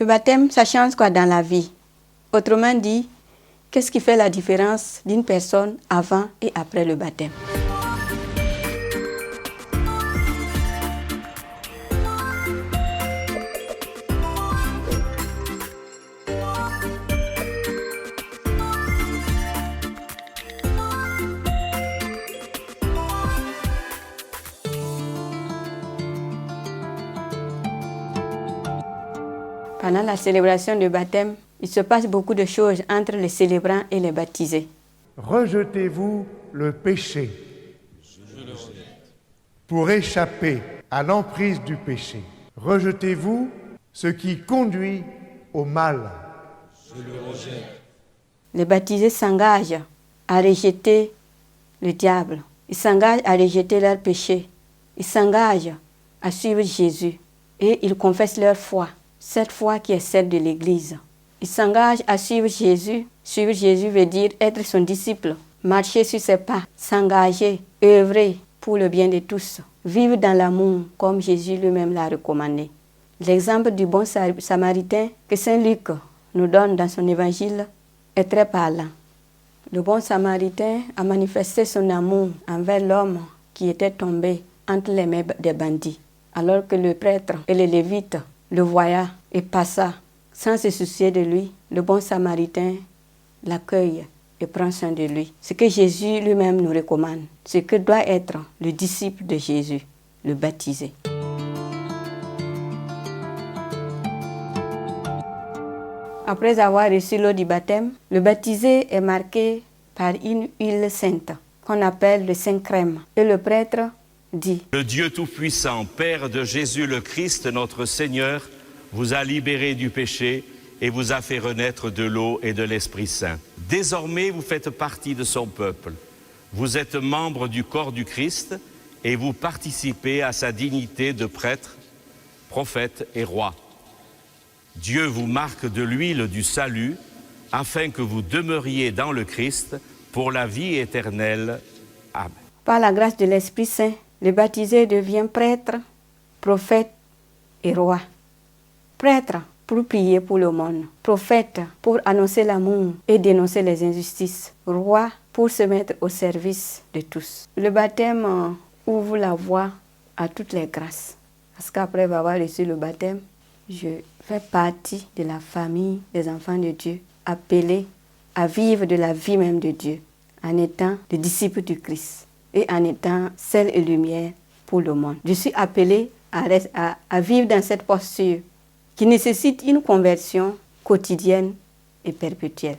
Le baptême, ça change quoi dans la vie? Autrement dit, qu'est-ce qui fait la différence d'une personne avant et après le baptême? Pendant la célébration du baptême, il se passe beaucoup de choses entre les célébrants et les baptisés. Rejetez-vous le péché pour échapper à l'emprise du péché. Rejetez-vous ce qui conduit au mal. Les baptisés s'engagent à rejeter le diable. Ils s'engagent à rejeter leurs péchés. Ils s'engagent à suivre Jésus et ils confessent leur foi, cette foi qui est celle de l'Église. Ils s'engagent à suivre Jésus. Suivre Jésus veut dire être son disciple, marcher sur ses pas, s'engager, œuvrer pour le bien de tous, vivre dans l'amour comme Jésus lui-même l'a recommandé. L'exemple du bon samaritain que Saint Luc nous donne dans son évangile est très parlant. Le bon samaritain a manifesté son amour envers l'homme qui était tombé entre les mains des bandits, alors que le prêtre et les lévites le voyaient et passa sans se soucier de lui. Le bon samaritain l'accueille et prend soin de lui. Ce que Jésus lui-même nous recommande, ce que doit être le disciple de Jésus, le baptisé. Après avoir reçu l'eau du baptême, le baptisé est marqué par une huile sainte qu'on appelle le saint crème. Et le prêtre dit: Le Dieu Tout-Puissant, Père de Jésus le Christ, notre Seigneur, vous a libéré du péché et vous a fait renaître de l'eau et de l'Esprit Saint. Désormais, vous faites partie de son peuple. Vous êtes membre du corps du Christ et vous participez à sa dignité de prêtre, prophète et roi. Dieu vous marque de l'huile du salut afin que vous demeuriez dans le Christ pour la vie éternelle. Amen. Par la grâce de l'Esprit Saint, le baptisé devient prêtre, prophète et roi. Prêtre pour prier pour le monde, prophète pour annoncer l'amour et dénoncer les injustices, roi pour se mettre au service de tous. Le baptême ouvre la voie à toutes les grâces. Parce qu'après avoir reçu le baptême, je fais partie de la famille des enfants de Dieu, appelés à vivre de la vie même de Dieu, en étant le disciple du Christ et en étant sel et lumière pour le monde. Je suis appelé à vivre dans cette posture qui nécessite une conversion quotidienne et perpétuelle.